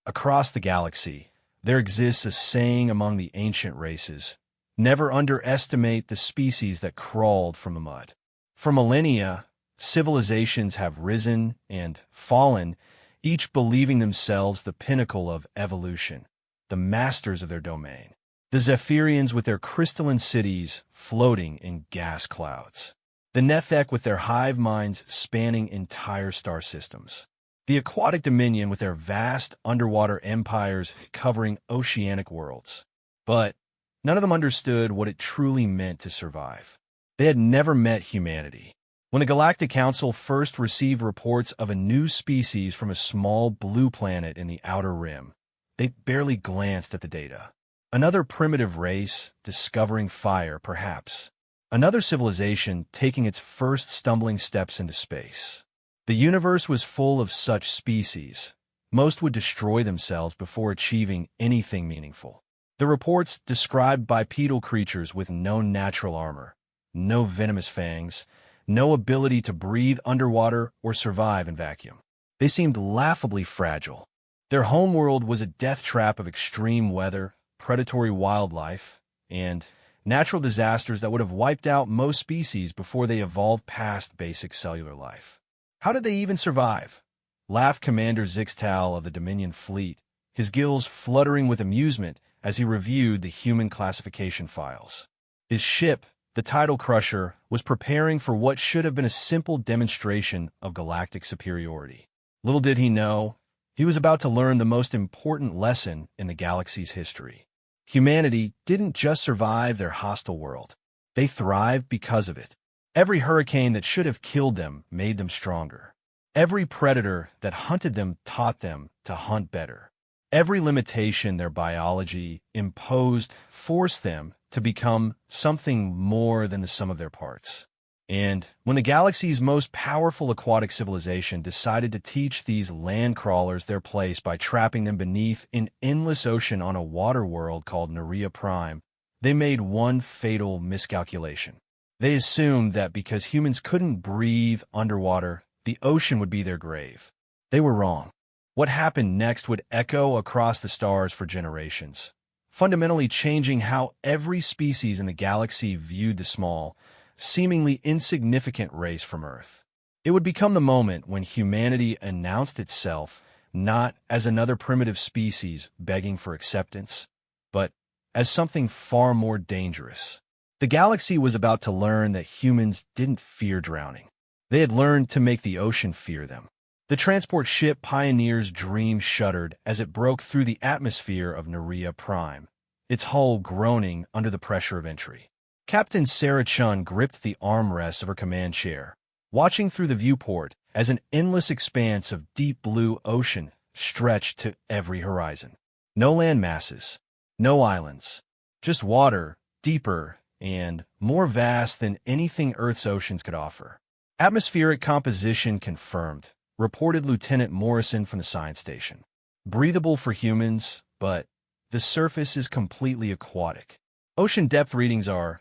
Across the galaxy, there exists a saying among the ancient races: never underestimate the species that crawled from the mud. For millennia, civilizations have risen and fallen, each believing themselves the pinnacle of evolution, the masters of their domain. The Zephyrians with their crystalline cities floating in gas clouds. The Nethek with their hive minds spanning entire star systems. The Aquatic Dominion with their vast underwater empires covering oceanic worlds. But none of them understood what it truly meant to survive. They had never met humanity. When the Galactic Council first received reports of a new species from a small blue planet in the Outer Rim, they barely glanced at the data. Another primitive race discovering fire, perhaps. Another civilization taking its first stumbling steps into space. The universe was full of such species. Most would destroy themselves before achieving anything meaningful. The reports described bipedal creatures with no natural armor, no venomous fangs, no ability to breathe underwater or survive in vacuum. They seemed laughably fragile. Their homeworld was a death trap of extreme weather, predatory wildlife, and natural disasters that would have wiped out most species before they evolved past basic cellular life. How did they even survive? Laughed Commander Zixtal of the Dominion fleet, his gills fluttering with amusement as he reviewed the human classification files. His ship, the Tidal Crusher, was preparing for what should have been a simple demonstration of galactic superiority. Little did he know, he was about to learn the most important lesson in the galaxy's history. Humanity didn't just survive their hostile world. They thrived because of it. Every hurricane that should have killed them made them stronger. Every predator that hunted them taught them to hunt better. Every limitation their biology imposed forced them to become something more than the sum of their parts. And when the galaxy's most powerful aquatic civilization decided to teach these land crawlers their place by trapping them beneath an endless ocean on a water world called Narration Prime, they made one fatal miscalculation. They assumed that because humans couldn't breathe underwater, the ocean would be their grave. They were wrong. What happened next would echo across the stars for generations, fundamentally changing how every species in the galaxy viewed the small, seemingly insignificant race from Earth. It would become the moment when humanity announced itself not as another primitive species begging for acceptance, but as something far more dangerous. The galaxy was about to learn that humans didn't fear drowning. They had learned to make the ocean fear them. The transport ship Pioneer's dream shuddered as it broke through the atmosphere of Narration Prime, its hull groaning under the pressure of entry. Captain Sarah Chun gripped the armrests of her command chair, watching through the viewport as an endless expanse of deep blue ocean stretched to every horizon. No land masses, no islands, just water, deeper and more vast than anything Earth's oceans could offer. Atmospheric composition confirmed, reported Lieutenant Morrison from the science station. Breathable for humans, but the surface is completely aquatic. Ocean depth readings are,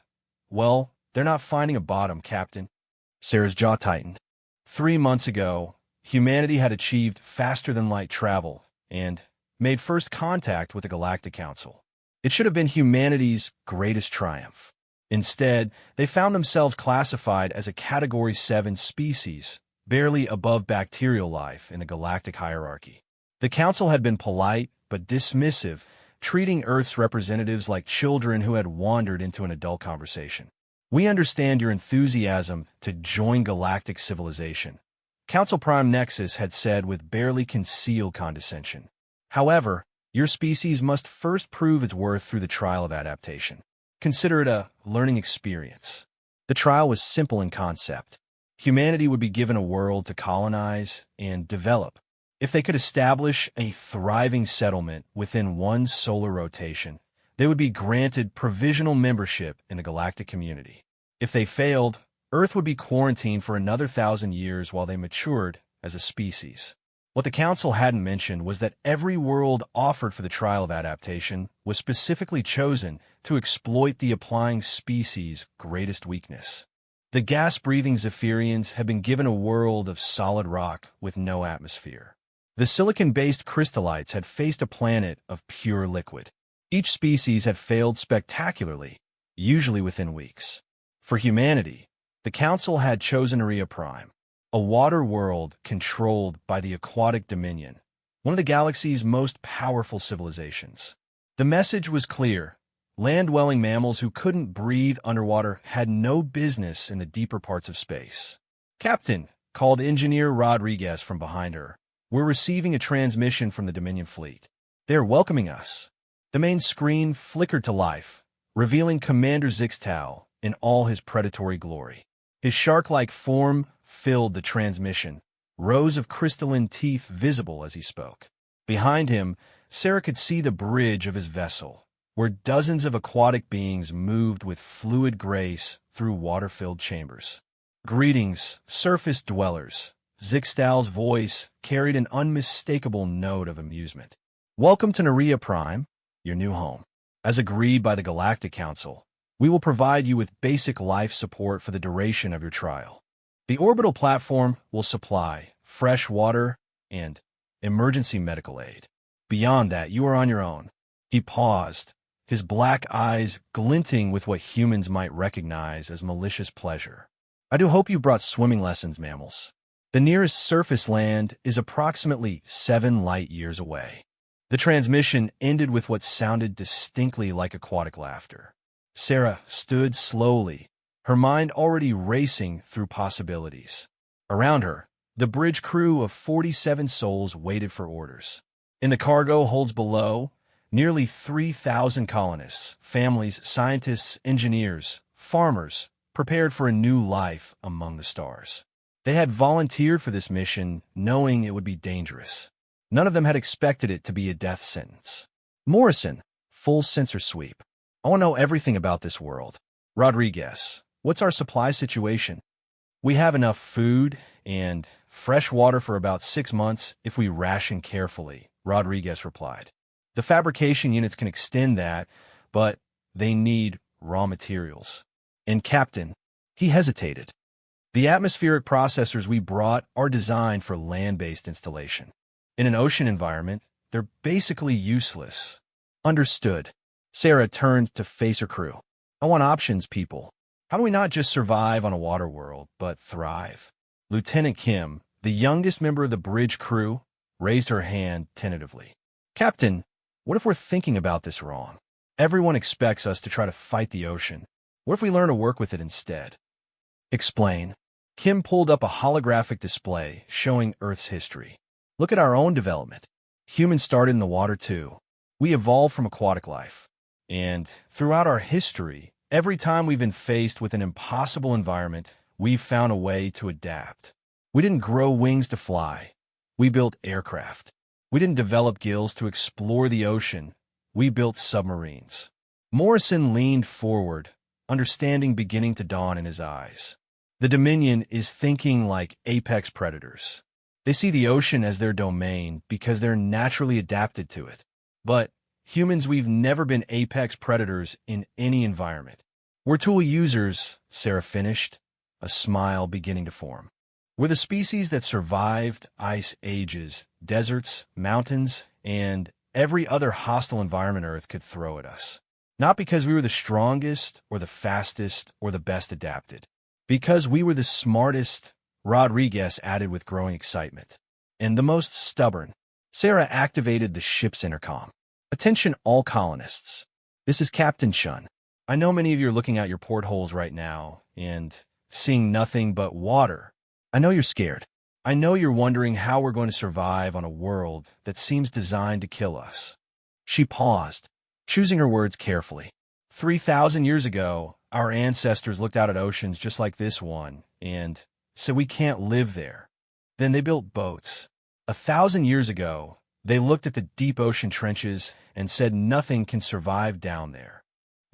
well, they're not finding a bottom, Captain. Sarah's jaw tightened. 3 months ago, humanity had achieved faster-than-light travel and made first contact with the Galactic Council. It should have been humanity's greatest triumph. Instead, they found themselves classified as a Category 7 species, barely above bacterial life in the galactic hierarchy. The Council had been polite but dismissive, treating Earth's representatives like children who had wandered into an adult conversation. We understand your enthusiasm to join galactic civilization, Council Prime Nexus had said with barely concealed condescension. However, your species must first prove its worth through the trial of adaptation. Consider it a learning experience. The trial was simple in concept. Humanity would be given a world to colonize and develop. If they could establish a thriving settlement within one solar rotation, they would be granted provisional membership in the galactic community. If they failed, Earth would be quarantined for another 1,000 years while they matured as a species. What the Council hadn't mentioned was that every world offered for the trial of adaptation was specifically chosen to exploit the applying species' greatest weakness. The gas-breathing Zephyrians had been given a world of solid rock with no atmosphere. The silicon-based crystallites had faced a planet of pure liquid. Each species had failed spectacularly, usually within weeks. For humanity, the Council had chosen Narration Prime, a water world controlled by the Aquatic Dominion, one of the galaxy's most powerful civilizations. The message was clear. Land-dwelling mammals who couldn't breathe underwater had no business in the deeper parts of space. "Captain," called Engineer Rodriguez from behind her, "we're receiving a transmission from the Dominion fleet. They're welcoming us." The main screen flickered to life, revealing Commander Zixtal in all his predatory glory. His shark-like form filled the transmission, rows of crystalline teeth visible as he spoke. Behind him, Sarah could see the bridge of his vessel, where dozens of aquatic beings moved with fluid grace through water-filled chambers. "Greetings, surface dwellers." Zixtal's voice carried an unmistakable note of amusement. "Welcome to Narration Prime, your new home. As agreed by the Galactic Council, we will provide you with basic life support for the duration of your trial. The orbital platform will supply fresh water and emergency medical aid. Beyond that, you are on your own." He paused, his black eyes glinting with what humans might recognize as malicious pleasure. "I do hope you brought swimming lessons, mammals. The nearest surface land is approximately 7 light years away." The transmission ended with what sounded distinctly like aquatic laughter. Sarah stood slowly, her mind already racing through possibilities. Around her, the bridge crew of 47 souls waited for orders. In the cargo holds below, nearly 3,000 colonists, families, scientists, engineers, farmers, prepared for a new life among the stars. They had volunteered for this mission knowing it would be dangerous. None of them had expected it to be a death sentence. "Morrison, full sensor sweep. I want to know everything about this world." "Rodriguez, what's our supply situation?" "We have enough food and fresh water for about 6 months if we ration carefully," Rodriguez replied. "The fabrication units can extend that, but they need raw materials." "And Captain," he hesitated, "the atmospheric processors we brought are designed for land-based installation. In an ocean environment, they're basically useless." "Understood." Sarah turned to face her crew. "I want options, people. How do we not just survive on a water world, but thrive?" Lieutenant Kim, the youngest member of the bridge crew, raised her hand tentatively. "Captain, what if we're thinking about this wrong? Everyone expects us to try to fight the ocean. What if we learn to work with it instead?" "Explain." Kim pulled up a holographic display showing Earth's history. "Look at our own development. Humans started in the water too. We evolved from aquatic life. And throughout our history, every time we've been faced with an impossible environment, we've found a way to adapt. We didn't grow wings to fly. We built aircraft. We didn't develop gills to explore the ocean. We built submarines." Morrison leaned forward, understanding beginning to dawn in his eyes. The Dominion is thinking like apex predators. They see the ocean as their domain because they're naturally adapted to it. But humans, we've never been apex predators in any environment. "We're tool users," Sarah finished, a smile beginning to form. "We're the species that survived ice ages, deserts, mountains, and every other hostile environment Earth could throw at us. Not because we were the strongest or the fastest or the best adapted. Because we were the smartest," Rodriguez added with growing excitement, "and the most stubborn." Sarah activated the ship's intercom. "Attention all colonists. This is Captain Shun. I know many of you are looking out your portholes right now and seeing nothing but water. I know you're scared. I know you're wondering how we're going to survive on a world that seems designed to kill us." She paused, choosing her words carefully. 3,000 years ago, our ancestors looked out at oceans just like this one and said we can't live there. Then they built boats. 1,000 years ago, they looked at the deep ocean trenches and said nothing can survive down there.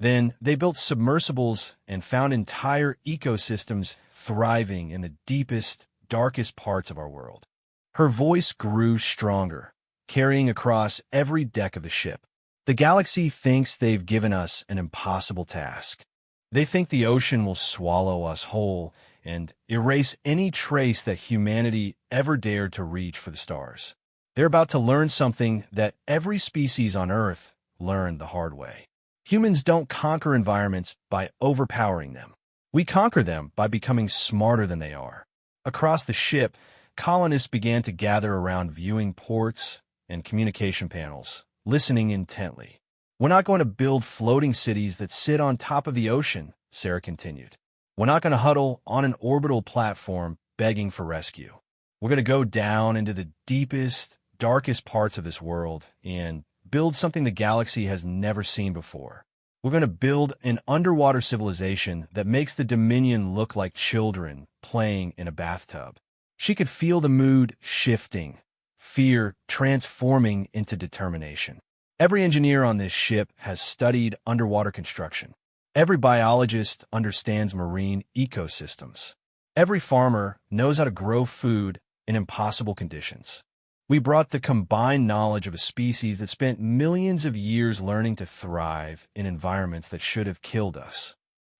Then they built submersibles and found entire ecosystems thriving in the deepest, darkest parts of our world. Her voice grew stronger, carrying across every deck of the ship. "The galaxy thinks they've given us an impossible task. They think the ocean will swallow us whole and erase any trace that humanity ever dared to reach for the stars. They're about to learn something that every species on Earth learned the hard way. Humans don't conquer environments by overpowering them. We conquer them by becoming smarter than they are. Across the ship, colonists began to gather around viewing ports and communication panels, listening intently. "We're not going to build floating cities that sit on top of the ocean," Sarah continued. "We're not going to huddle on an orbital platform begging for rescue. We're going to go down into the deepest, darkest parts of this world and build something the galaxy has never seen before. We're going to build an underwater civilization that makes the Dominion look like children playing in a bathtub." She could feel the mood shifting, fear transforming into determination. Every engineer on this ship has studied underwater construction. Every biologist understands marine ecosystems. Every farmer knows how to grow food in impossible conditions. We brought the combined knowledge of a species that spent millions of years learning to thrive in environments that should have killed us.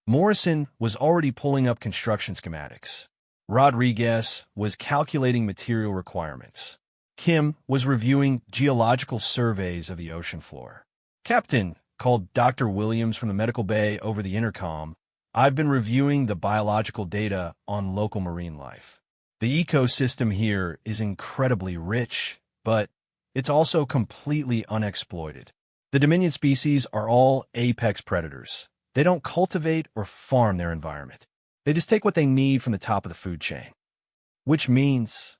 Morrison was already pulling up construction schematics. Rodriguez was calculating material requirements. Kim was reviewing geological surveys of the ocean floor. "Captain," called Dr. Williams from the medical bay over the intercom, "I've been reviewing the biological data on local marine life. The ecosystem here is incredibly rich, but it's also completely unexploited. The Dominion species are all apex predators. They don't cultivate or farm their environment. They just take what they need from the top of the food chain. Which means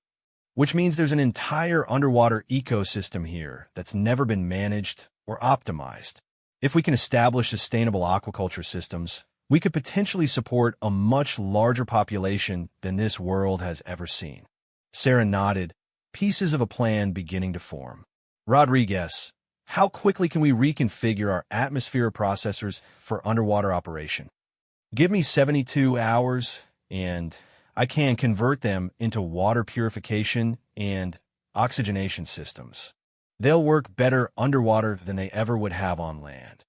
there's an entire underwater ecosystem here that's never been managed or optimized. If we can establish sustainable aquaculture systems, we could potentially support a much larger population than this world has ever seen." Sarah nodded, pieces of a plan beginning to form. "Rodriguez, how quickly can we reconfigure our atmosphere processors for underwater operation?" "Give me 72 hours, and I can convert them into water purification and oxygenation systems. They'll work better underwater than they ever would have on land."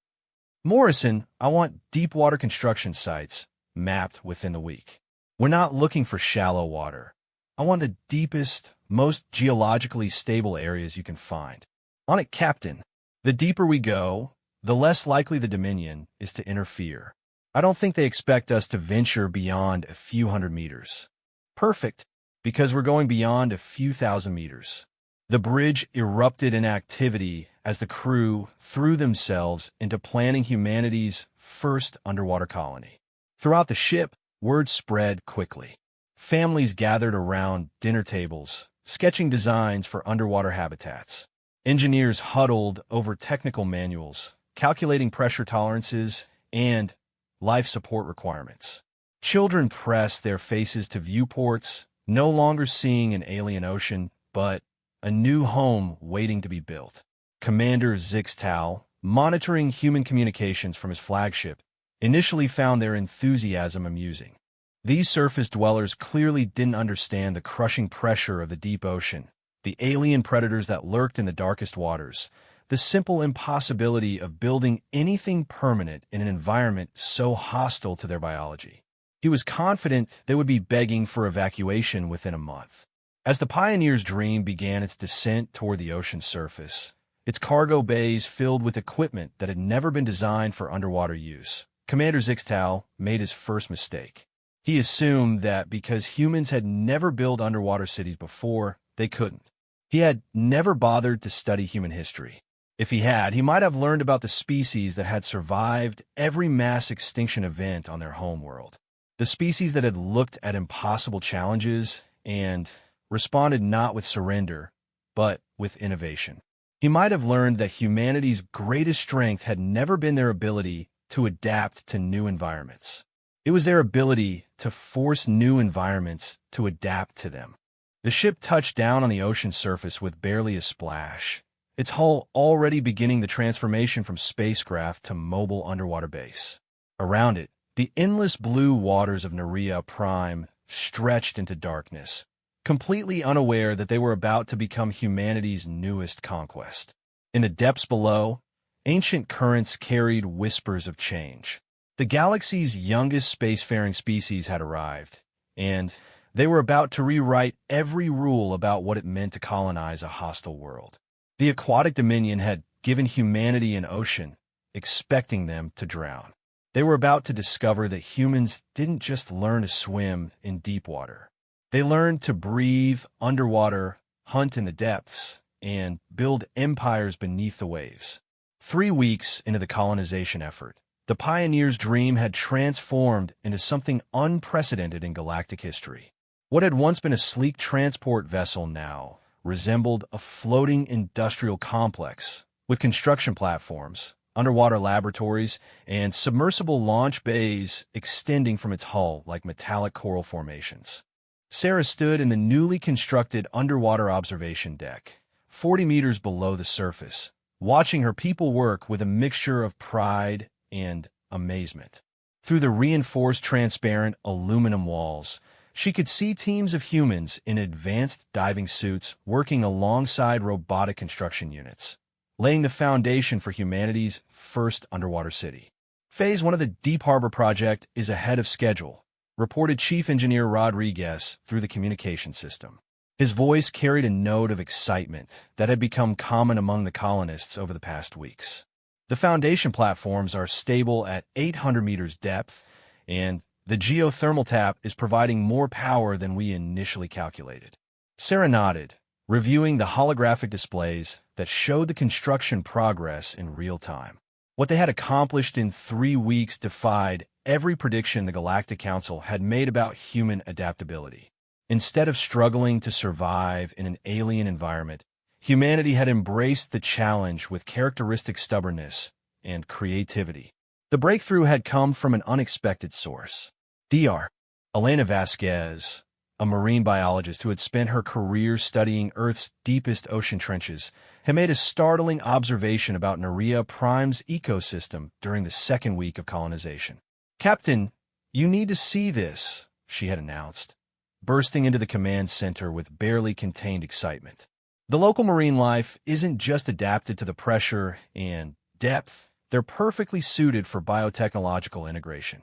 "Morrison, I want deep water construction sites mapped within the week. We're not looking for shallow water. I want the deepest, most geologically stable areas you can find." "On it, Captain. The deeper we go, the less likely the Dominion is to interfere. I don't think they expect us to venture beyond a few hundred meters." "Perfect, because we're going beyond a few thousand meters." The bridge erupted in activity as the crew threw themselves into planning humanity's first underwater colony. Throughout the ship, word spread quickly. Families gathered around dinner tables, sketching designs for underwater habitats. Engineers huddled over technical manuals, calculating pressure tolerances and life support requirements. Children pressed their faces to viewports, no longer seeing an alien ocean, but a new home waiting to be built. Commander Zixtal, monitoring human communications from his flagship, initially found their enthusiasm amusing. These surface dwellers clearly didn't understand the crushing pressure of the deep ocean, the alien predators that lurked in the darkest waters, the simple impossibility of building anything permanent in an environment so hostile to their biology. He was confident they would be begging for evacuation within a month. As the Pioneer's dream began its descent toward the ocean's surface, its cargo bays filled with equipment that had never been designed for underwater use, Commander Zixtal made his first mistake. He assumed that because humans had never built underwater cities before, they couldn't. He had never bothered to study human history. If he had, he might have learned about the species that had survived every mass extinction event on their homeworld. The species that had looked at impossible challenges and responded not with surrender, but with innovation. He might have learned that humanity's greatest strength had never been their ability to adapt to new environments. It was their ability to force new environments to adapt to them. The ship touched down on the ocean surface with barely a splash, its hull already beginning the transformation from spacecraft to mobile underwater base. Around it, the endless blue waters of Nerea Prime stretched into darkness, completely unaware that they were about to become humanity's newest conquest. In the depths below, ancient currents carried whispers of change. The galaxy's youngest spacefaring species had arrived, and They were about to rewrite every rule about what it meant to colonize a hostile world. The aquatic dominion had given humanity an ocean, expecting them to drown. They were about to discover that humans didn't just learn to swim in deep water. They learned to breathe underwater, hunt in the depths, and build empires beneath the waves. 3 weeks into the colonization effort, the pioneers' dream had transformed into something unprecedented in galactic history. What had once been a sleek transport vessel now resembled a floating industrial complex with construction platforms, underwater laboratories, and submersible launch bays extending from its hull like metallic coral formations. Sarah stood in the newly constructed underwater observation deck, 40 meters below the surface, watching her people work with a mixture of pride and amazement. Through the reinforced transparent aluminum walls, she could see teams of humans in advanced diving suits working alongside robotic construction units, laying the foundation for humanity's first underwater city. Phase 1 of the Deep Harbor project is ahead of schedule, reported Chief Engineer Rodriguez through the communication system. His voice carried a note of excitement that had become common among the colonists over the past weeks. The foundation platforms are stable at 800 meters depth, and the geothermal tap is providing more power than we initially calculated. Sarah nodded, reviewing the holographic displays that showed the construction progress in real time. What they had accomplished in 3 weeks defied every prediction the Galactic Council had made about human adaptability. Instead of struggling to survive in an alien environment, humanity had embraced the challenge with characteristic stubbornness and creativity. The breakthrough had come from an unexpected source. Dr. Elena Vasquez, a marine biologist who had spent her career studying Earth's deepest ocean trenches, had made a startling observation about Narration Prime's ecosystem during the 2nd week of colonization. "Captain, you need to see this," she had announced, bursting into the command center with barely contained excitement. The local marine life isn't just adapted to the pressure and depth, they're perfectly suited for biotechnological integration.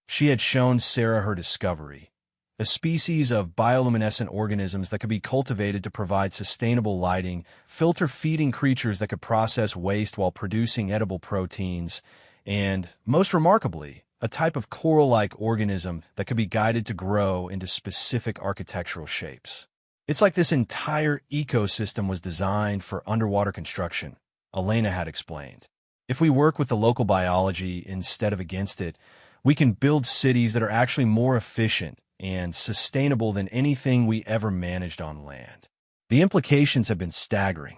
She had shown Sarah her discovery, a species of bioluminescent organisms that could be cultivated to provide sustainable lighting, filter feeding creatures that could process waste while producing edible proteins, and, most remarkably, a type of coral-like organism that could be guided to grow into specific architectural shapes. It's like this entire ecosystem was designed for underwater construction, Elena had explained. If we work with the local biology instead of against it, we can build cities that are actually more efficient and sustainable than anything we ever managed on land. The implications have been staggering.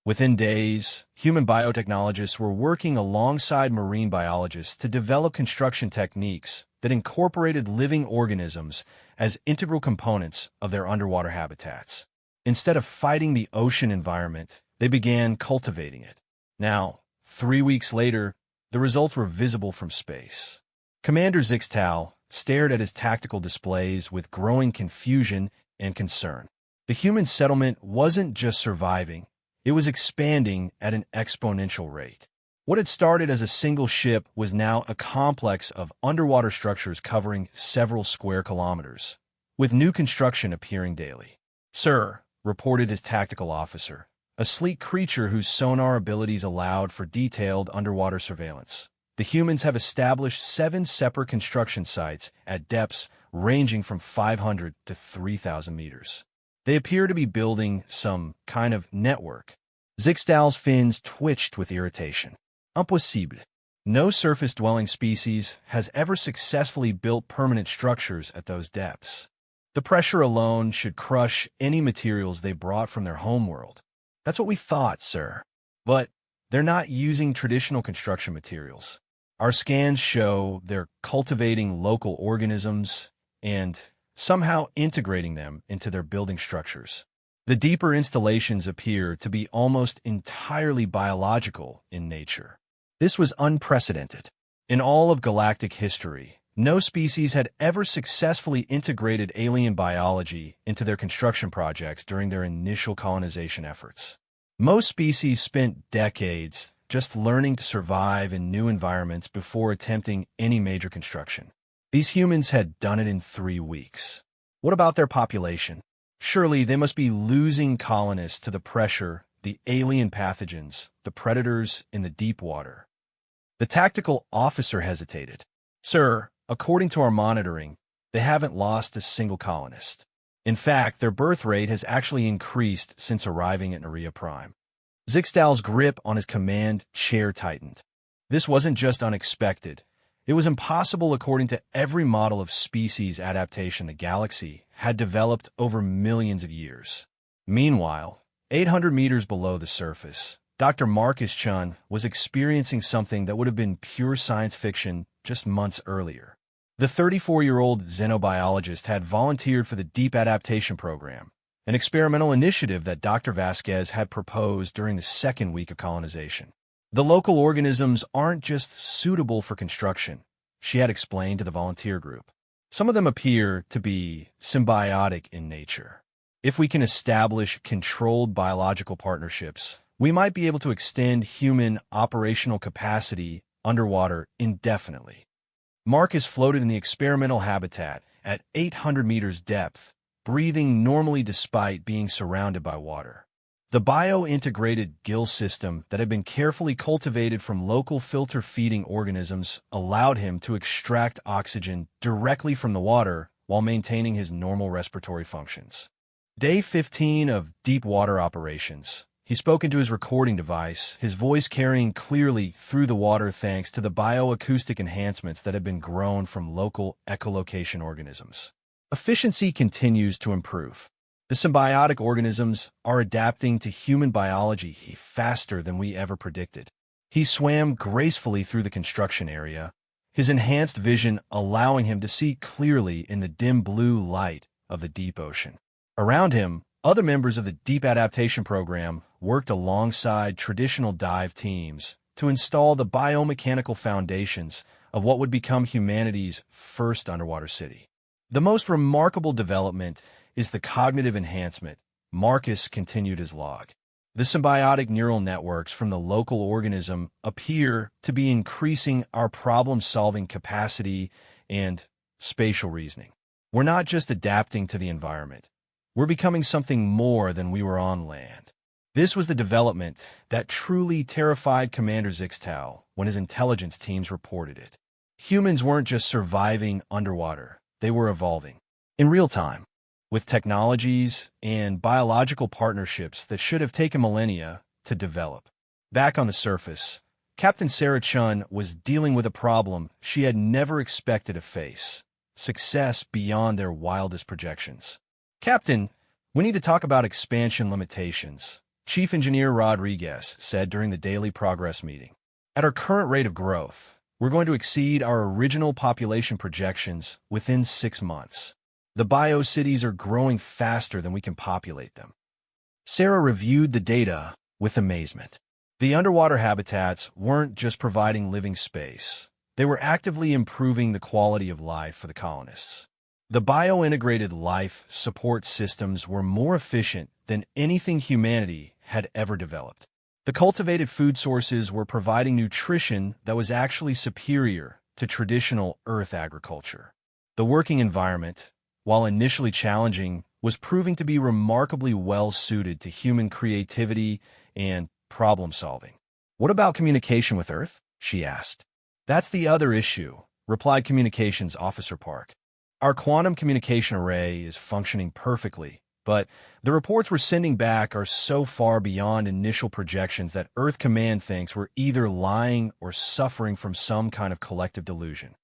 Within days, human biotechnologists were working alongside marine biologists to develop construction techniques that incorporated living organisms as integral components of their underwater habitats. Instead of fighting the ocean environment, they began cultivating it. Now, 3 weeks later, the results were visible from space. Commander Zixtal stared at his tactical displays with growing confusion and concern. The human settlement wasn't just surviving, it was expanding at an exponential rate. What had started as a single ship was now a complex of underwater structures covering several square kilometers, with new construction appearing daily. "Sir," reported his tactical officer, a sleek creature whose sonar abilities allowed for detailed underwater surveillance. "The humans have established 7 separate construction sites at depths ranging from 500 to 3,000 meters. They appear to be building some kind of network." Zixtal's fins twitched with irritation. "Impossible. No surface-dwelling species has ever successfully built permanent structures at those depths. The pressure alone should crush any materials they brought from their homeworld." "That's what we thought, sir. But they're not using traditional construction materials. Our scans show they're cultivating local organisms and somehow integrating them into their building structures. The deeper installations appear to be almost entirely biological in nature." This was unprecedented. In all of galactic history, no species had ever successfully integrated alien biology into their construction projects during their initial colonization efforts. Most species spent decades just learning to survive in new environments before attempting any major construction. These humans had done it in 3 weeks. What about their population? Surely they must be losing colonists to the pressure, the alien pathogens, the predators in the deep water. The tactical officer hesitated. Sir, according to our monitoring, they haven't lost a single colonist. In fact, their birth rate has actually increased since arriving at Naria Prime. Zixtal's grip on his command chair tightened. This wasn't just unexpected. It was impossible according to every model of species adaptation the galaxy had developed over millions of years. Meanwhile, 800 meters below the surface, Dr. Marcus Chun was experiencing something that would have been pure science fiction just months earlier. The 34-year-old xenobiologist had volunteered for the Deep Adaptation Program, an experimental initiative that Dr. Vasquez had proposed during the second week of colonization. The local organisms aren't just suitable for construction, she had explained to the volunteer group. Some of them appear to be symbiotic in nature. If we can establish controlled biological partnerships, we might be able to extend human operational capacity underwater indefinitely. Marcus floated in the experimental habitat at 800 meters depth, breathing normally despite being surrounded by water. The bio-integrated gill system that had been carefully cultivated from local filter-feeding organisms allowed him to extract oxygen directly from the water while maintaining his normal respiratory functions. Day 15 of deep water operations. He spoke into his recording device, his voice carrying clearly through the water thanks to the bioacoustic enhancements that had been grown from local echolocation organisms. Efficiency continues to improve. The symbiotic organisms are adapting to human biology faster than we ever predicted. He swam gracefully through the construction area, his enhanced vision allowing him to see clearly in the dim blue light of the deep ocean. Around him, other members of the Deep Adaptation Program worked alongside traditional dive teams to install the biomechanical foundations of what would become humanity's first underwater city. The most remarkable development is the cognitive enhancement. Marcus continued his log. The symbiotic neural networks from the local organism appear to be increasing our problem-solving capacity and spatial reasoning. We're not just adapting to the environment. We're becoming something more than we were on land. This was the development that truly terrified Commander Zixtal when his intelligence teams reported it. Humans weren't just surviving underwater. They were evolving in real time, with technologies and biological partnerships that should have taken millennia to develop. Back on the surface, Captain Sarah Chun was dealing with a problem she had never expected to face: success beyond their wildest projections. Captain, we need to talk about expansion limitations, Chief Engineer Rodriguez said during the daily progress meeting. At our current rate of growth, we're going to exceed our original population projections within 6 months. The bio-cities are growing faster than we can populate them. Sarah reviewed the data with amazement. The underwater habitats weren't just providing living space. They were actively improving the quality of life for the colonists. The bio-integrated life support systems were more efficient than anything humanity had ever developed. The cultivated food sources were providing nutrition that was actually superior to traditional Earth agriculture. The working environment, while initially challenging, was proving to be remarkably well-suited to human creativity and problem-solving. "What about communication with Earth?" she asked. "That's the other issue," replied Communications Officer Park. "Our quantum communication array is functioning perfectly, but the reports we're sending back are so far beyond initial projections that Earth Command thinks we're either lying or suffering from some kind of collective delusion."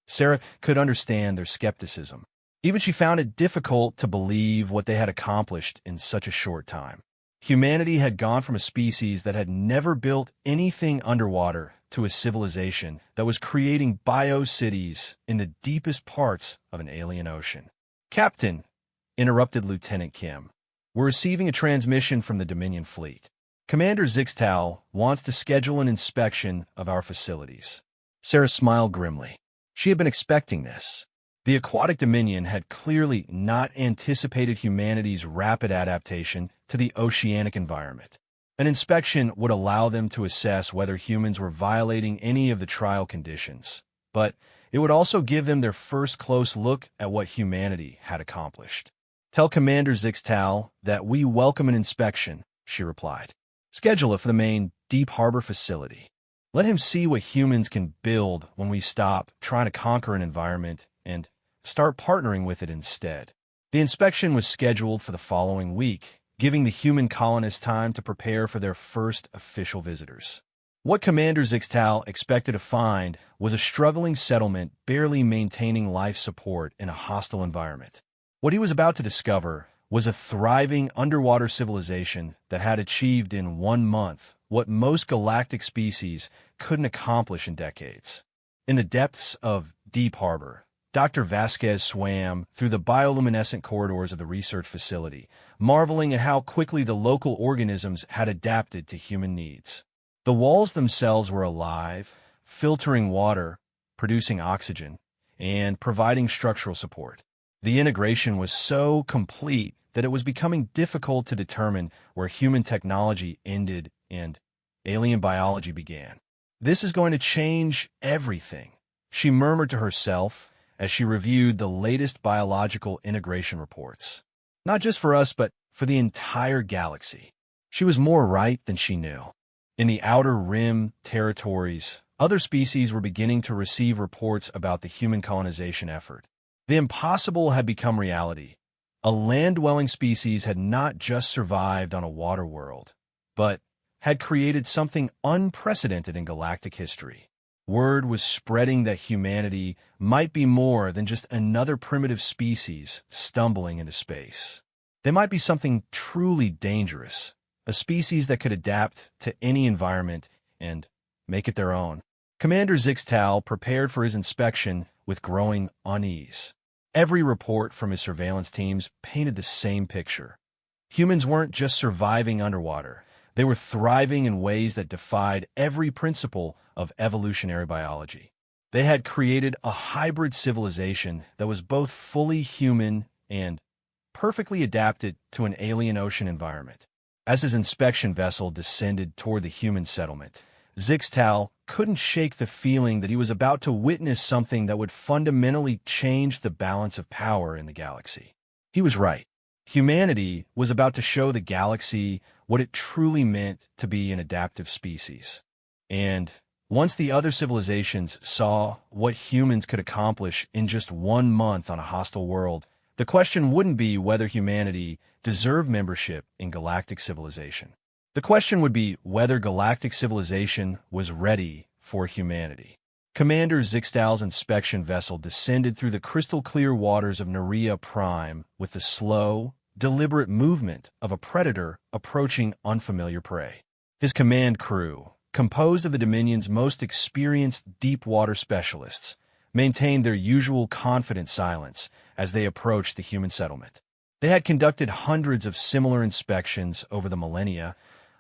Sarah could understand their skepticism. Even she found it difficult to believe what they had accomplished in such a short time. Humanity had gone from a species that had never built anything underwater to a civilization that was creating bio-cities in the deepest parts of an alien ocean. "Captain," interrupted Lieutenant Kim, "we're receiving a transmission from the Dominion fleet. Commander Zixtal wants to schedule an inspection of our facilities." Sarah smiled grimly. She had been expecting this. The aquatic Dominion had clearly not anticipated humanity's rapid adaptation to the oceanic environment. An inspection would allow them to assess whether humans were violating any of the trial conditions, but it would also give them their first close look at what humanity had accomplished. "Tell Commander Zixtal that we welcome an inspection," she replied. "Schedule it for the main Deep Harbor facility. Let him see what humans can build when we stop trying to conquer an environment and start partnering with it instead." The inspection was scheduled for the following week, giving the human colonists time to prepare for their first official visitors. What Commander Zixtal expected to find was a struggling settlement barely maintaining life support in a hostile environment. What he was about to discover was a thriving underwater civilization that had achieved in 1 month what most galactic species couldn't accomplish in decades. In the depths of Deep Harbor, Dr. Vasquez swam through the bioluminescent corridors of the research facility, marveling at how quickly the local organisms had adapted to human needs. The walls themselves were alive, filtering water, producing oxygen, and providing structural support. The integration was so complete that it was becoming difficult to determine where human technology ended and alien biology began. "This is going to change everything," she murmured to herself as she reviewed the latest biological integration reports. "Not just for us, but for the entire galaxy." She was more right than she knew. In the Outer Rim territories, other species were beginning to receive reports about the human colonization effort. The impossible had become reality. A land-dwelling species had not just survived on a water world, but had created something unprecedented in galactic history. Word was spreading that humanity might be more than just another primitive species stumbling into space. They might be something truly dangerous, a species that could adapt to any environment and make it their own. Commander Zixtal prepared for his inspection with growing unease. Every report from his surveillance teams painted the same picture. Humans weren't just surviving underwater. They were thriving in ways that defied every principle of evolutionary biology. They had created a hybrid civilization that was both fully human and perfectly adapted to an alien ocean environment. As his inspection vessel descended toward the human settlement, Zixtal couldn't shake the feeling that he was about to witness something that would fundamentally change the balance of power in the galaxy. He was right. Humanity was about to show the galaxy what it truly meant to be an adaptive species. And once the other civilizations saw what humans could accomplish in just 1 month on a hostile world, the question wouldn't be whether humanity deserved membership in galactic civilization. The question would be whether galactic civilization was ready for humanity. Commander Zixtal's inspection vessel descended through the crystal-clear waters of Narration Prime with the slow, deliberate movement of a predator approaching unfamiliar prey. His command crew, composed of the Dominion's most experienced deep-water specialists, maintained their usual confident silence as they approached the human settlement. They had conducted hundreds of similar inspections over the millennia,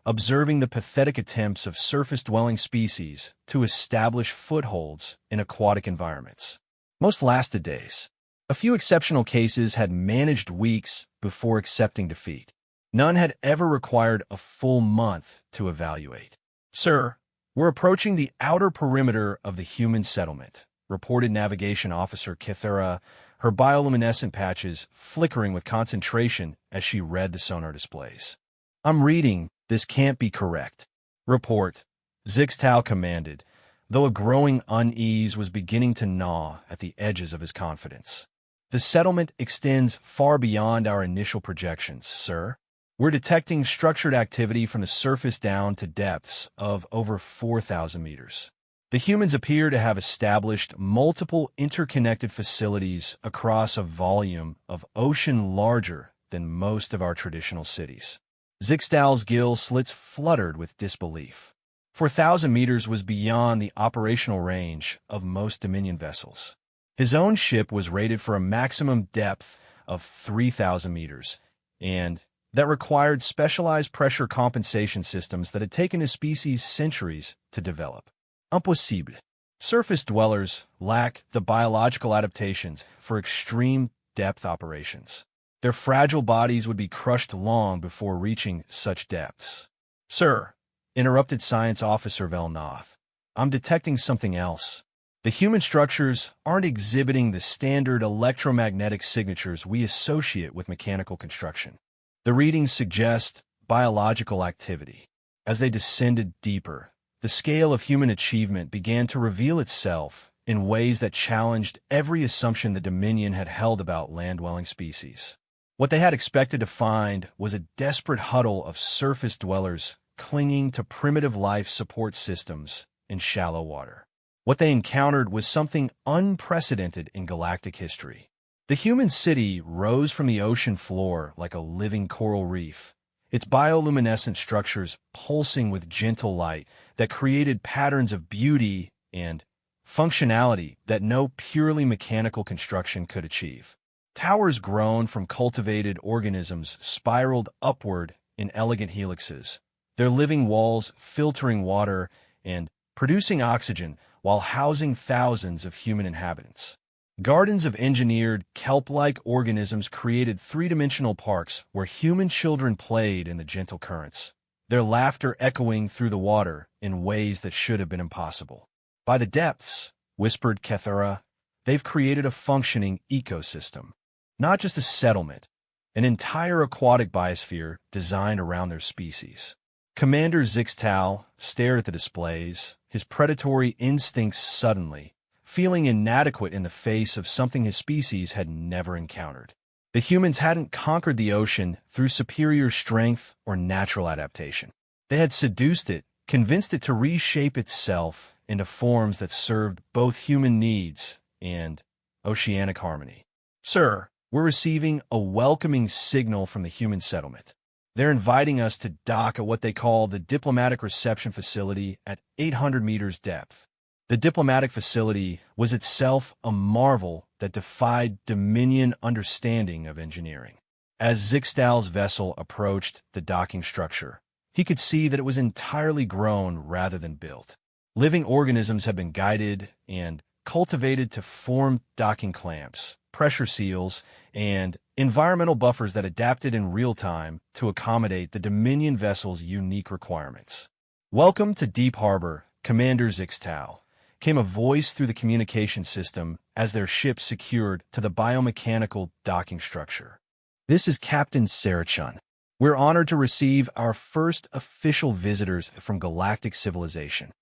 observing the pathetic attempts of surface-dwelling species to establish footholds in aquatic environments. Most lasted days. A few exceptional cases had managed weeks before accepting defeat. None had ever required a full month to evaluate. "Sir, we're approaching the outer perimeter of the human settlement," reported Navigation Officer Kithera, her bioluminescent patches flickering with concentration as she read the sonar displays. "I'm reading. This can't be correct." "Report," Zixtal commanded, though a growing unease was beginning to gnaw at the edges of his confidence. "The settlement extends far beyond our initial projections, sir. We're detecting structured activity from the surface down to depths of over 4,000 meters. The humans appear to have established multiple interconnected facilities across a volume of ocean larger than most of our traditional cities." Zixtal's gill slits fluttered with disbelief. 4,000 meters was beyond the operational range of most Dominion vessels. His own ship was rated for a maximum depth of 3,000 meters, and that required specialized pressure compensation systems that had taken his species centuries to develop. Impossible. Surface dwellers lack the biological adaptations for extreme depth operations. Their fragile bodies would be crushed long before reaching such depths. "Sir," interrupted Science Officer Velnoth, "I'm detecting something else." The human structures aren't exhibiting the standard electromagnetic signatures we associate with mechanical construction. The readings suggest biological activity. As they descended deeper, the scale of human achievement began to reveal itself in ways that challenged every assumption the Dominion had held about land-dwelling species. What they had expected to find was a desperate huddle of surface dwellers clinging to primitive life support systems in shallow water. What they encountered was something unprecedented in galactic history. The human city rose from the ocean floor like a living coral reef, its bioluminescent structures pulsing with gentle light that created patterns of beauty and functionality that no purely mechanical construction could achieve. Towers grown from cultivated organisms spiraled upward in elegant helixes, their living walls filtering water and producing oxygen while housing thousands of human inhabitants. Gardens of engineered, kelp-like organisms created three-dimensional parks where human children played in the gentle currents, their laughter echoing through the water in ways that should have been impossible. By the depths, whispered Kethura, they've created a functioning ecosystem. Not just a settlement, an entire aquatic biosphere designed around their species. Commander Zixtal stared at the displays, his predatory instincts suddenly, feeling inadequate in the face of something his species had never encountered. The humans hadn't conquered the ocean through superior strength or natural adaptation. They had seduced it, convinced it to reshape itself into forms that served both human needs and oceanic harmony. Sir, we're receiving a welcoming signal from the human settlement. They're inviting us to dock at what they call the Diplomatic Reception Facility at 800 meters depth. The diplomatic facility was itself a marvel that defied Dominion understanding of engineering. As Zixtal's vessel approached the docking structure, he could see that it was entirely grown rather than built. Living organisms had been guided and cultivated to form docking clamps, pressure seals, and environmental buffers that adapted in real time to accommodate the Dominion vessel's unique requirements. "Welcome to Deep Harbor, Commander Zixtal," came a voice through the communication system as their ship secured to the biomechanical docking structure. "This is Captain Sarachun. We're honored to receive our first official visitors from galactic civilization."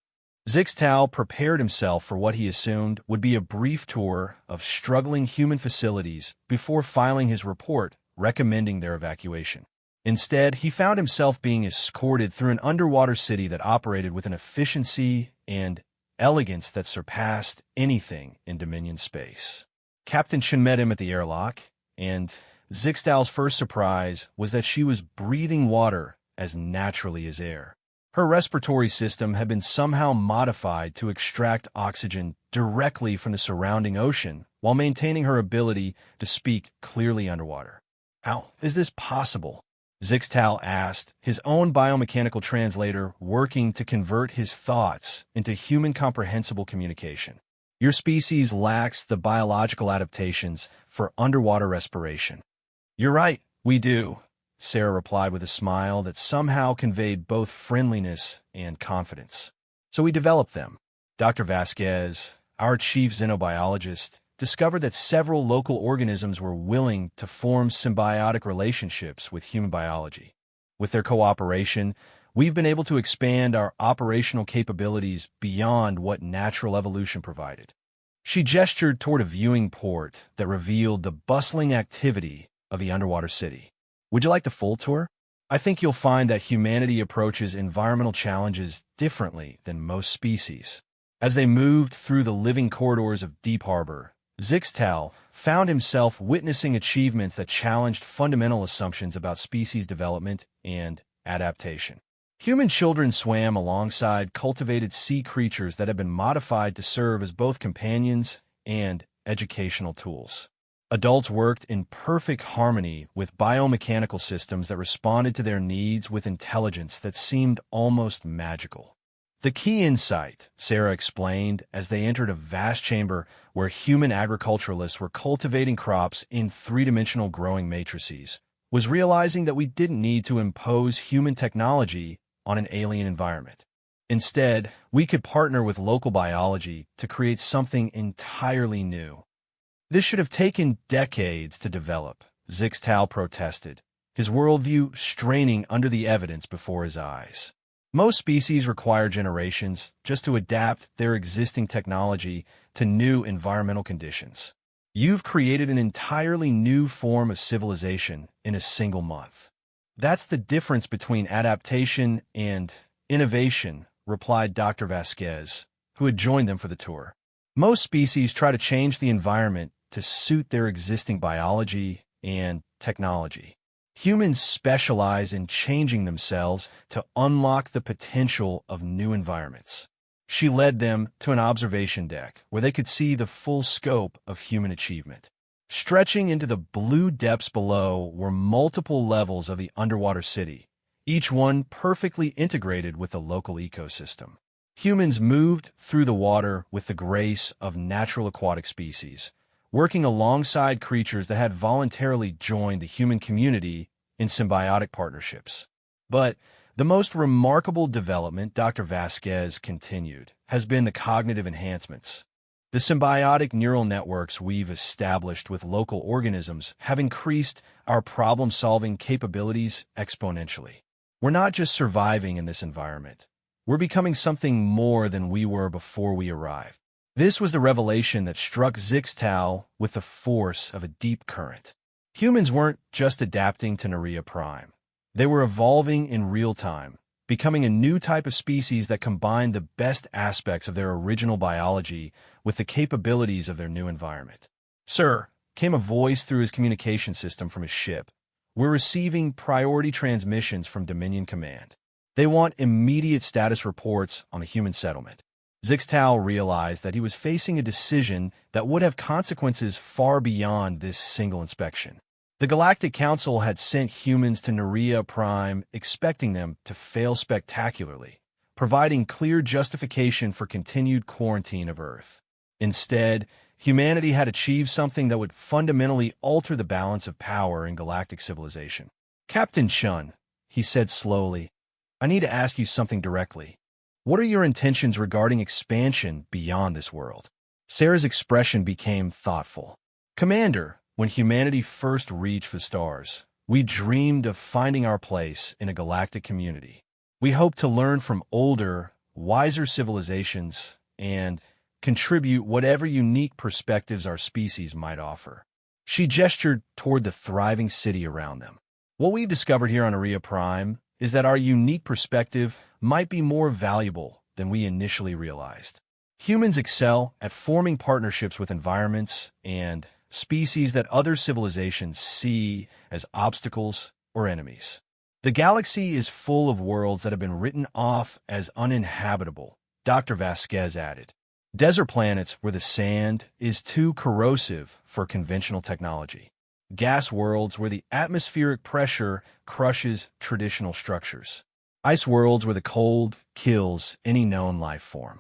Zixtal prepared himself for what he assumed would be a brief tour of struggling human facilities before filing his report recommending their evacuation. Instead, he found himself being escorted through an underwater city that operated with an efficiency and elegance that surpassed anything in Dominion space. Captain Chen met him at the airlock, and Zixtal's first surprise was that she was breathing water as naturally as air. Her respiratory system had been somehow modified to extract oxygen directly from the surrounding ocean while maintaining her ability to speak clearly underwater. "How is this possible?" Zixtal asked, his own biomechanical translator working to convert his thoughts into human comprehensible communication. "Your species lacks the biological adaptations for underwater respiration." "You're right, we do," Sarah replied with a smile that somehow conveyed both friendliness and confidence. "So we developed them." Dr. Vasquez, our chief xenobiologist, discovered that several local organisms were willing to form symbiotic relationships with human biology. With their cooperation, we've been able to expand our operational capabilities beyond what natural evolution provided. She gestured toward a viewing port that revealed the bustling activity of the underwater city. "Would you like the full tour? I think you'll find that humanity approaches environmental challenges differently than most species." As they moved through the living corridors of Deep Harbor, Zixtal found himself witnessing achievements that challenged fundamental assumptions about species development and adaptation. Human children swam alongside cultivated sea creatures that had been modified to serve as both companions and educational tools. Adults worked in perfect harmony with biomechanical systems that responded to their needs with intelligence that seemed almost magical. "The key insight," Sarah explained as they entered a vast chamber where human agriculturalists were cultivating crops in three-dimensional growing matrices, was realizing that we didn't need to impose human technology on an alien environment. Instead, we could partner with local biology to create something entirely new. This should have taken decades to develop, Zixtal protested, his worldview straining under the evidence before his eyes. Most species require generations just to adapt their existing technology to new environmental conditions. You've created an entirely new form of civilization in a single month. That's the difference between adaptation and innovation, replied Dr. Vasquez, who had joined them for the tour. Most species try to change the environment to suit their existing biology and technology. Humans specialize in changing themselves to unlock the potential of new environments. She led them to an observation deck where they could see the full scope of human achievement. Stretching into the blue depths below were multiple levels of the underwater city, each one perfectly integrated with the local ecosystem. Humans moved through the water with the grace of natural aquatic species, working alongside creatures that had voluntarily joined the human community in symbiotic partnerships. But the most remarkable development, Dr. Vasquez continued, has been the cognitive enhancements. The symbiotic neural networks we've established with local organisms have increased our problem-solving capabilities exponentially. We're not just surviving in this environment. We're becoming something more than we were before we arrived. This was the revelation that struck Zixtal with the force of a deep current. Humans weren't just adapting to Narration Prime. They were evolving in real time, becoming a new type of species that combined the best aspects of their original biology with the capabilities of their new environment. "Sir," came a voice through his communication system from his ship. "We're receiving priority transmissions from Dominion Command. They want immediate status reports on the human settlement." Zixtal realized that he was facing a decision that would have consequences far beyond this single inspection. The Galactic Council had sent humans to Narration Prime expecting them to fail spectacularly, providing clear justification for continued quarantine of Earth. Instead, humanity had achieved something that would fundamentally alter the balance of power in galactic civilization. "Captain Chun," he said slowly, "I need to ask you something directly. What are your intentions regarding expansion beyond this world?" Sarah's expression became thoughtful. "Commander, when humanity first reached the stars, we dreamed of finding our place in a galactic community. We hoped to learn from older, wiser civilizations and contribute whatever unique perspectives our species might offer." She gestured toward the thriving city around them. "What we've discovered here on Narration Prime is that our unique perspective might be more valuable than we initially realized. Humans excel at forming partnerships with environments and species that other civilizations see as obstacles or enemies. The galaxy is full of worlds that have been written off as uninhabitable," Dr. Vasquez added. "Desert planets where the sand is too corrosive for conventional technology. Gas worlds where the atmospheric pressure crushes traditional structures. Ice worlds where the cold kills any known life form.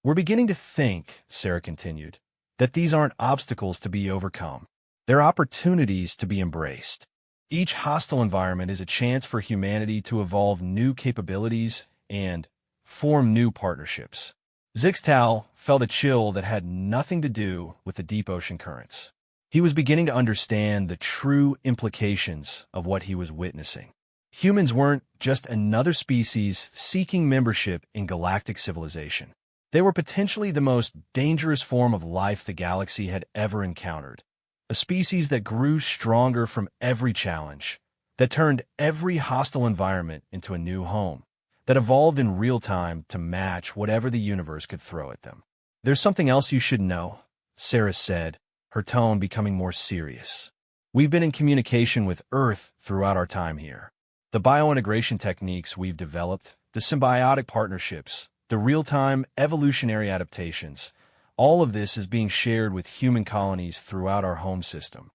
We're beginning to think," Sarah continued, "that these aren't obstacles to be overcome. They're opportunities to be embraced. Each hostile environment is a chance for humanity to evolve new capabilities and form new partnerships." Zixtal felt a chill that had nothing to do with the deep ocean currents. He was beginning to understand the true implications of what he was witnessing. Humans weren't just another species seeking membership in galactic civilization. They were potentially the most dangerous form of life the galaxy had ever encountered. A species that grew stronger from every challenge, that turned every hostile environment into a new home, that evolved in real time to match whatever the universe could throw at them. "There's something else you should know," Sarah said, her tone becoming more serious. "We've been in communication with Earth throughout our time here. The biointegration techniques we've developed, the symbiotic partnerships, the real-time evolutionary adaptations, all of this is being shared with human colonies throughout our home system."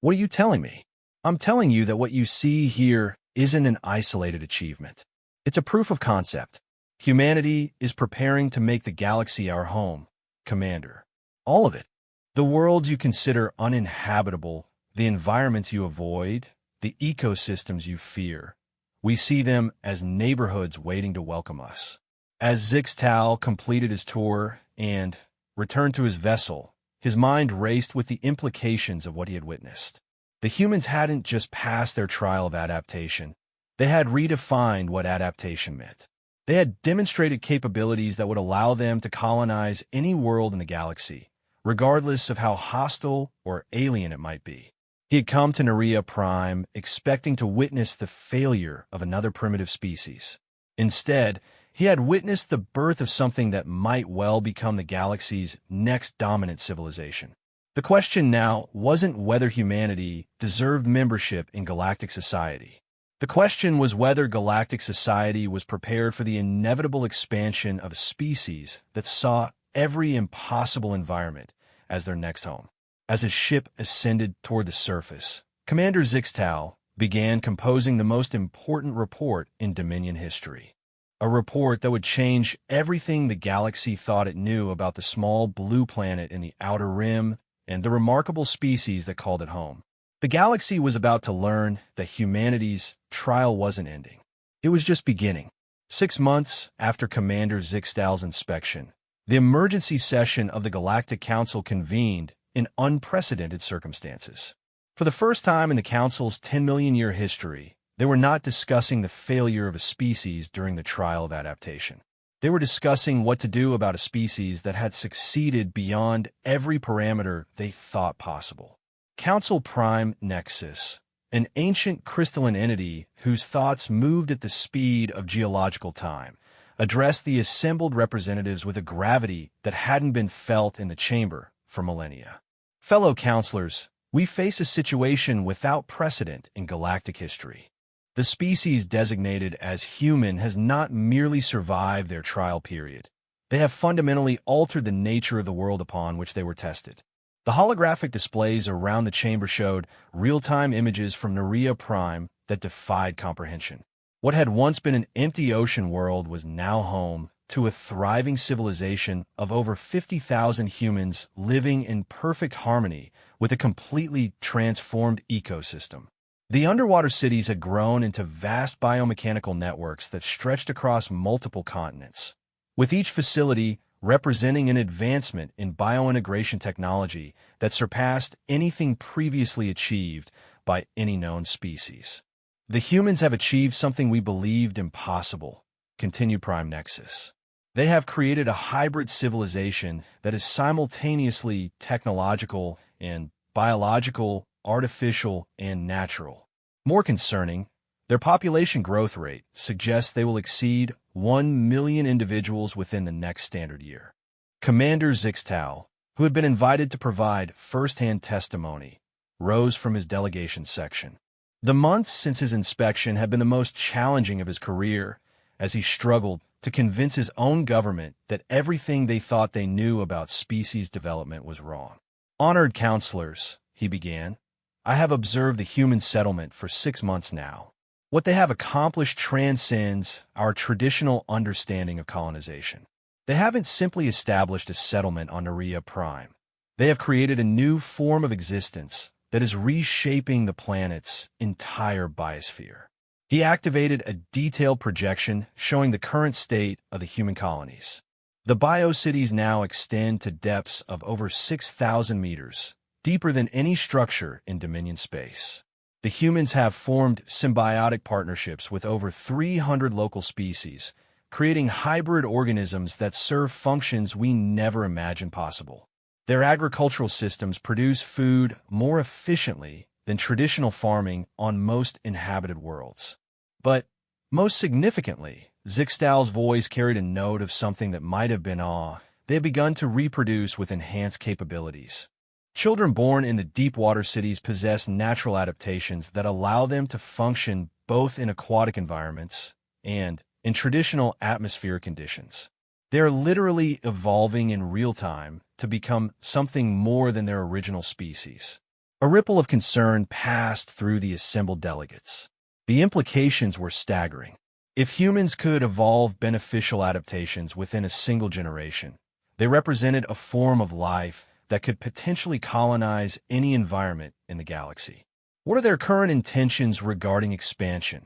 "What are you telling me?" "I'm telling you that what you see here isn't an isolated achievement. It's a proof of concept. Humanity is preparing to make the galaxy our home, Commander. All of it. The worlds you consider uninhabitable, the environments you avoid, the ecosystems you fear. We see them as neighborhoods waiting to welcome us." As Zixtal completed his tour and returned to his vessel, his mind raced with the implications of what he had witnessed. The humans hadn't just passed their trial of adaptation. They had redefined what adaptation meant. They had demonstrated capabilities that would allow them to colonize any world in the galaxy, regardless of how hostile or alien it might be. He had come to Narration Prime expecting to witness the failure of another primitive species. Instead, he had witnessed the birth of something that might well become the galaxy's next dominant civilization. The question now wasn't whether humanity deserved membership in galactic society. The question was whether galactic society was prepared for the inevitable expansion of a species that saw every impossible environment as their next home. As his ship ascended toward the surface, Commander Zixtal began composing the most important report in Dominion history. A report that would change everything the galaxy thought it knew about the small blue planet in the outer rim and the remarkable species that called it home. The galaxy was about to learn that humanity's trial wasn't ending. It was just beginning. 6 months after Commander Zixtal's inspection, the emergency session of the Galactic Council convened in unprecedented circumstances. For the first time in the Council's 10-million-year history, they were not discussing the failure of a species during the trial of adaptation. They were discussing what to do about a species that had succeeded beyond every parameter they thought possible. Council Prime Nexus, an ancient crystalline entity whose thoughts moved at the speed of geological time, addressed the assembled representatives with a gravity that hadn't been felt in the chamber for millennia. Fellow counselors, we face a situation without precedent in galactic history. The species designated as human has not merely survived their trial period. They have fundamentally altered the nature of the world upon which they were tested. The holographic displays around the chamber showed real-time images from Narration Prime that defied comprehension. What had once been an empty ocean world was now home to a thriving civilization of over 50,000 humans living in perfect harmony with a completely transformed ecosystem. The underwater cities had grown into vast biomechanical networks that stretched across multiple continents, with each facility representing an advancement in biointegration technology that surpassed anything previously achieved by any known species. The humans have achieved something we believed impossible, continued Prime Nexus. They have created a hybrid civilization that is simultaneously technological and biological, artificial, and natural. More concerning, their population growth rate suggests they will exceed 1 million individuals within the next standard year. Commander Zixtal, who had been invited to provide first-hand testimony, rose from his delegation section. The months since his inspection had been the most challenging of his career, as he struggled to convince his own government that everything they thought they knew about species development was wrong. Honored counselors, he began, I have observed the human settlement for 6 months now. What they have accomplished transcends our traditional understanding of colonization. They haven't simply established a settlement on Narration Prime. They have created a new form of existence that is reshaping the planet's entire biosphere. He activated a detailed projection showing the current state of the human colonies. The biocities now extend to depths of over 6,000 meters, deeper than any structure in Dominion space. The humans have formed symbiotic partnerships with over 300 local species, creating hybrid organisms that serve functions we never imagined possible. Their agricultural systems produce food more efficiently than traditional farming on most inhabited worlds. But, most significantly, Zixtal's voice carried a note of something that might have been awe. They have begun to reproduce with enhanced capabilities. Children born in the deep water cities possess natural adaptations that allow them to function both in aquatic environments and in traditional atmospheric conditions. They are literally evolving in real time to become something more than their original species. A ripple of concern passed through the assembled delegates. The implications were staggering. If humans could evolve beneficial adaptations within a single generation, they represented a form of life that could potentially colonize any environment in the galaxy. What are their current intentions regarding expansion?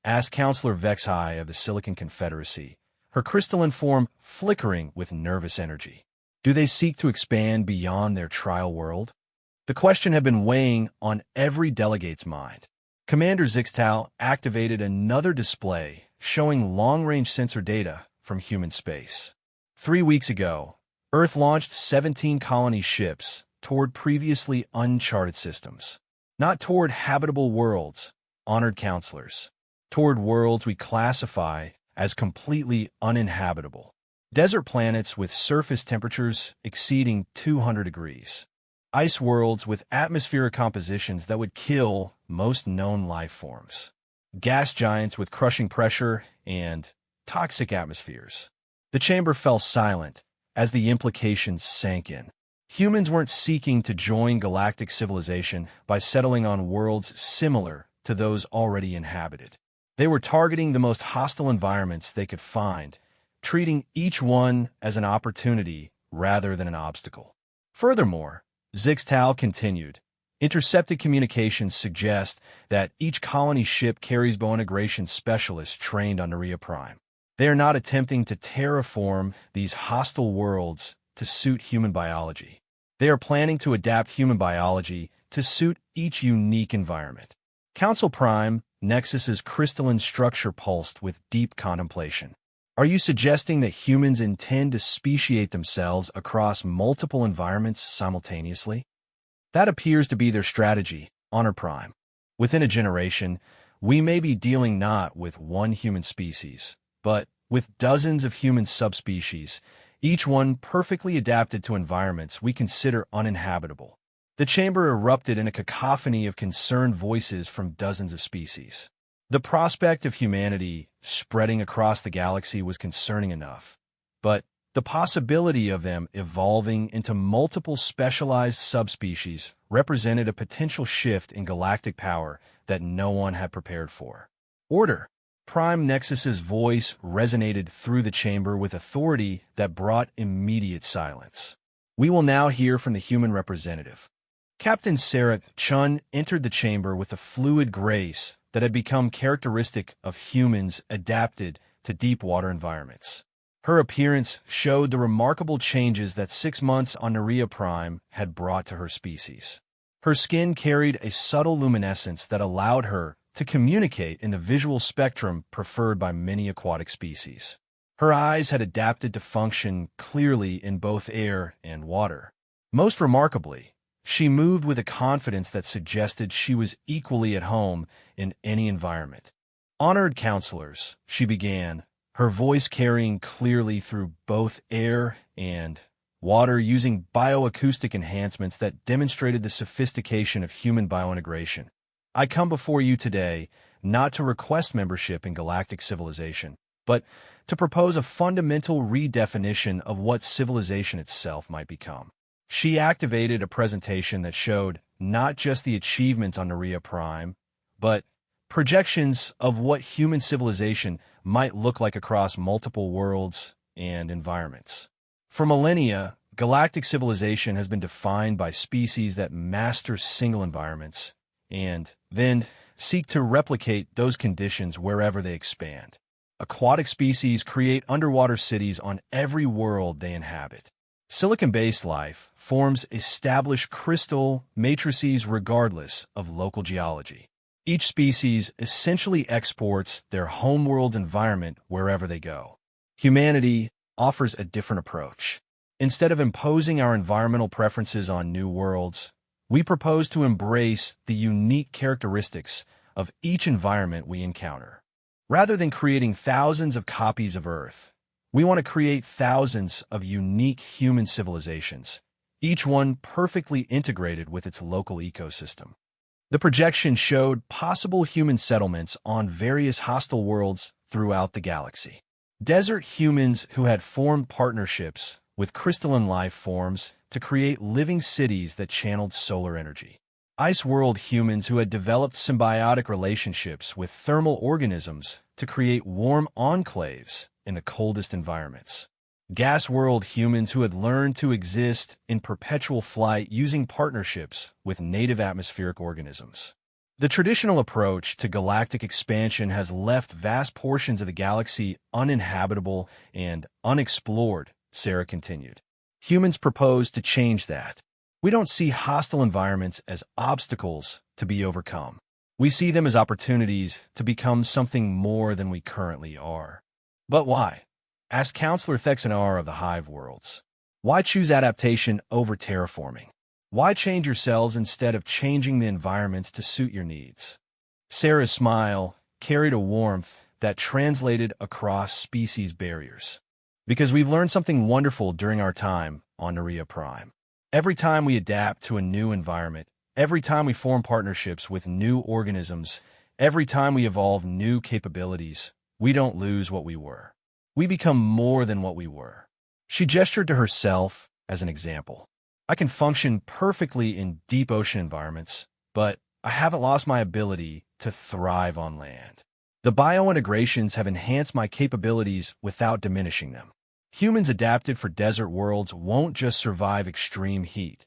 Asked Counselor Vexhai of the Silicon Confederacy, her crystalline form flickering with nervous energy. Do they seek to expand beyond their trial world? The question had been weighing on every delegate's mind. Commander Zixtal activated another display showing long-range sensor data from human space. 3 weeks ago, Earth launched 17 colony ships toward previously uncharted systems. Not toward habitable worlds, honored counselors. Toward worlds we classify as completely uninhabitable. Desert planets with surface temperatures exceeding 200 degrees. Ice worlds with atmospheric compositions that would kill most known life forms. Gas giants with crushing pressure and toxic atmospheres. The chamber fell silent as the implications sank in. Humans weren't seeking to join galactic civilization by settling on worlds similar to those already inhabited. They were targeting the most hostile environments they could find, treating each one as an opportunity rather than an obstacle. Furthermore, Zixtal continued, intercepted communications suggest that each colony ship carries integration specialists trained on Narration Prime. They are not attempting to terraform these hostile worlds to suit human biology. They are planning to adapt human biology to suit each unique environment. Council Prime, Nexus's crystalline structure pulsed with deep contemplation. Are you suggesting that humans intend to speciate themselves across multiple environments simultaneously? That appears to be their strategy, Honor Prime. Within a generation, we may be dealing not with one human species, but with dozens of human subspecies, each one perfectly adapted to environments we consider uninhabitable. The chamber erupted in a cacophony of concerned voices from dozens of species. The prospect of humanity spreading across the galaxy was concerning enough, but the possibility of them evolving into multiple specialized subspecies represented a potential shift in galactic power that no one had prepared for. Order! Prime Nexus's voice resonated through the chamber with authority that brought immediate silence. We will now hear from the human representative. Captain Sarah Chun entered the chamber with a fluid grace that had become characteristic of humans adapted to deep water environments. Her appearance showed the remarkable changes that 6 months on Narration Prime had brought to her species. Her skin carried a subtle luminescence that allowed her to communicate in the visual spectrum preferred by many aquatic species. Her eyes had adapted to function clearly in both air and water. Most remarkably, she moved with a confidence that suggested she was equally at home in any environment. Honored counselors, she began, her voice carrying clearly through both air and water using bioacoustic enhancements that demonstrated the sophistication of human biointegration. I come before you today not to request membership in galactic civilization, but to propose a fundamental redefinition of what civilization itself might become. She activated a presentation that showed not just the achievements on Narration Prime, but projections of what human civilization might look like across multiple worlds and environments. For millennia, galactic civilization has been defined by species that master single environments and then seek to replicate those conditions wherever they expand. Aquatic species create underwater cities on every world they inhabit. Silicon-based life forms established crystal matrices regardless of local geology. Each species essentially exports their homeworld's environment wherever they go. Humanity offers a different approach. Instead of imposing our environmental preferences on new worlds, we propose to embrace the unique characteristics of each environment we encounter. Rather than creating thousands of copies of Earth, we want to create thousands of unique human civilizations, each one perfectly integrated with its local ecosystem. The projection showed possible human settlements on various hostile worlds throughout the galaxy. Desert humans who had formed partnerships with crystalline life forms to create living cities that channeled solar energy. Ice world humans who had developed symbiotic relationships with thermal organisms to create warm enclaves in the coldest environments. Gas world humans who had learned to exist in perpetual flight using partnerships with native atmospheric organisms. The traditional approach to galactic expansion has left vast portions of the galaxy uninhabitable and unexplored, Sarah continued. Humans propose to change that. We don't see hostile environments as obstacles to be overcome. We see them as opportunities to become something more than we currently are. But why? Asked Counselor Thexanar of the Hive Worlds. Why choose adaptation over terraforming? Why change yourselves instead of changing the environments to suit your needs? Sarah's smile carried a warmth that translated across species barriers. Because we've learned something wonderful during our time on Naria Prime. Every time we adapt to a new environment, every time we form partnerships with new organisms, every time we evolve new capabilities, we don't lose what we were. We become more than what we were. She gestured to herself as an example. I can function perfectly in deep ocean environments, but I haven't lost my ability to thrive on land. The biointegrations have enhanced my capabilities without diminishing them. Humans adapted for desert worlds won't just survive extreme heat.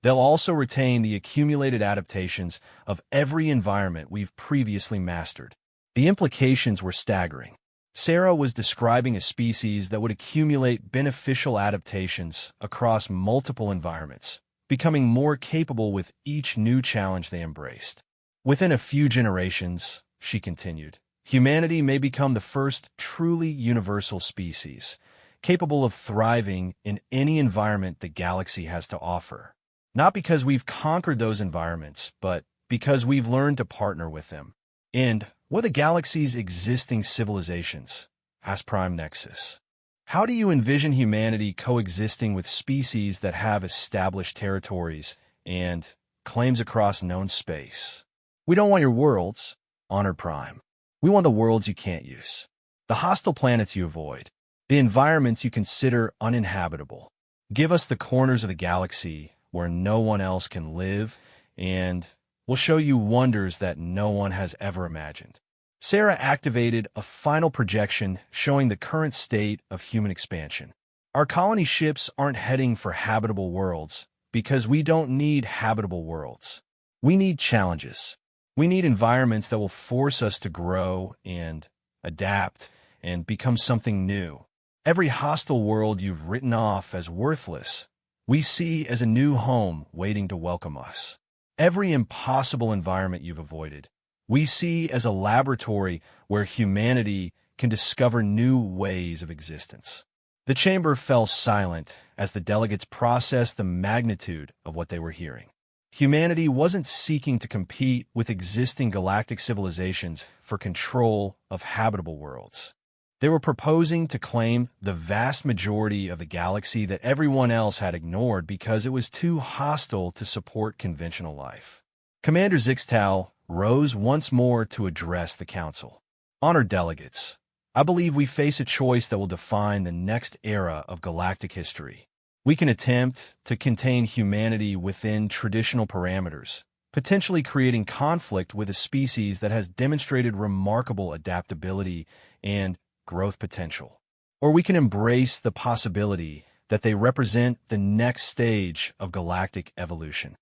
They'll also retain the accumulated adaptations of every environment we've previously mastered. The implications were staggering. Sarah was describing a species that would accumulate beneficial adaptations across multiple environments, becoming more capable with each new challenge they embraced. Within a few generations, she continued, humanity may become the first truly universal species, capable of thriving in any environment the galaxy has to offer. Not because we've conquered those environments, but because we've learned to partner with them. And what are the galaxy's existing civilizations? Asked Prime Nexus. How do you envision humanity coexisting with species that have established territories and claims across known space? We don't want your worlds, Honored Prime. We want the worlds you can't use. The hostile planets you avoid. The environments you consider uninhabitable. Give us the corners of the galaxy where no one else can live, and we'll show you wonders that no one has ever imagined. Sarah activated a final projection showing the current state of human expansion. Our colony ships aren't heading for habitable worlds because we don't need habitable worlds. We need challenges. We need environments that will force us to grow and adapt and become something new. Every hostile world you've written off as worthless, we see as a new home waiting to welcome us. Every impossible environment you've avoided, we see as a laboratory where humanity can discover new ways of existence. The chamber fell silent as the delegates processed the magnitude of what they were hearing. Humanity wasn't seeking to compete with existing galactic civilizations for control of habitable worlds. They were proposing to claim the vast majority of the galaxy that everyone else had ignored because it was too hostile to support conventional life. Commander Zixtal rose once more to address the council. Honored delegates, I believe we face a choice that will define the next era of galactic history. We can attempt to contain humanity within traditional parameters, potentially creating conflict with a species that has demonstrated remarkable adaptability and growth potential. Or we can embrace the possibility that they represent the next stage of galactic evolution.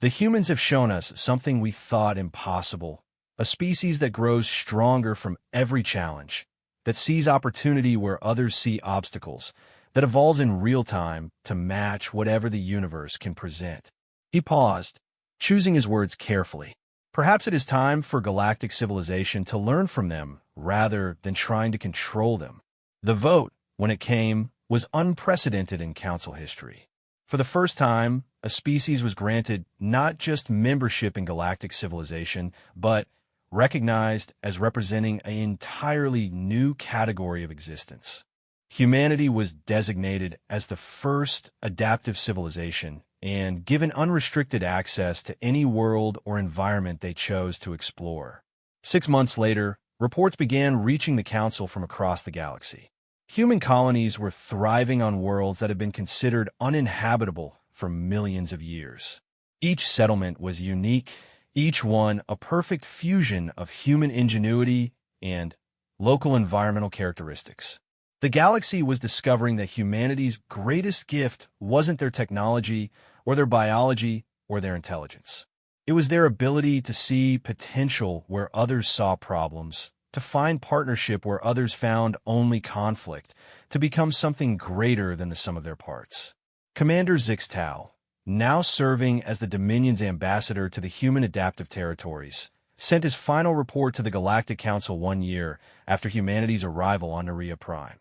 The humans have shown us something we thought impossible, a species that grows stronger from every challenge, that sees opportunity where others see obstacles, that evolves in real time to match whatever the universe can present. He paused, choosing his words carefully. Perhaps it is time for galactic civilization to learn from them rather than trying to control them. The vote, when it came, was unprecedented in Council history. For the first time, a species was granted not just membership in galactic civilization, but recognized as representing an entirely new category of existence. Humanity was designated as the first adaptive civilization and given unrestricted access to any world or environment they chose to explore. 6 months later, reports began reaching the Council from across the galaxy. Human colonies were thriving on worlds that had been considered uninhabitable for millions of years. Each settlement was unique, each one a perfect fusion of human ingenuity and local environmental characteristics. The galaxy was discovering that humanity's greatest gift wasn't their technology or their biology or their intelligence. It was their ability to see potential where others saw problems, to find partnership where others found only conflict, to become something greater than the sum of their parts. Commander Zixtao, now serving as the Dominion's ambassador to the human adaptive territories, sent his final report to the Galactic Council 1 year after humanity's arrival on Naria Prime.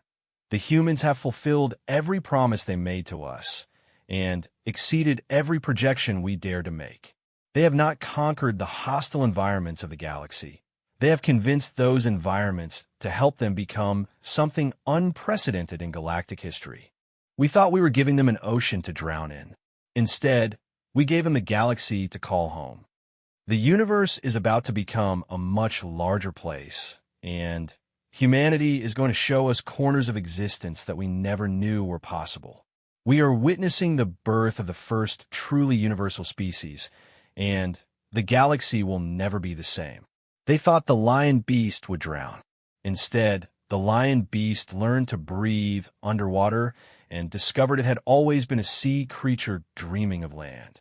The humans have fulfilled every promise they made to us, and exceeded every projection we dared to make. They have not conquered the hostile environments of the galaxy. They have convinced those environments to help them become something unprecedented in galactic history. We thought we were giving them an ocean to drown in. Instead, we gave them the galaxy to call home. The universe is about to become a much larger place, and humanity is going to show us corners of existence that we never knew were possible. We are witnessing the birth of the first truly universal species, and the galaxy will never be the same. They thought the lion beast would drown. Instead, the lion beast learned to breathe underwater and discovered it had always been a sea creature dreaming of land.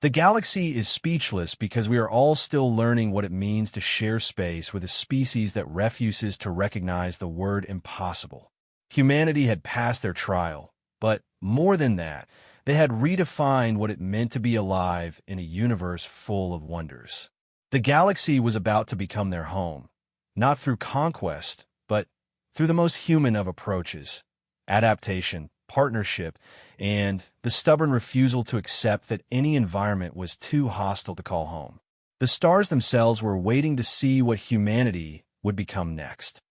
The galaxy is speechless because we are all still learning what it means to share space with a species that refuses to recognize the word impossible. Humanity had passed their trial, but more than that, they had redefined what it meant to be alive in a universe full of wonders. The galaxy was about to become their home, not through conquest, but through the most human of approaches: adaptation, partnership, and the stubborn refusal to accept that any environment was too hostile to call home. The stars themselves were waiting to see what humanity would become next.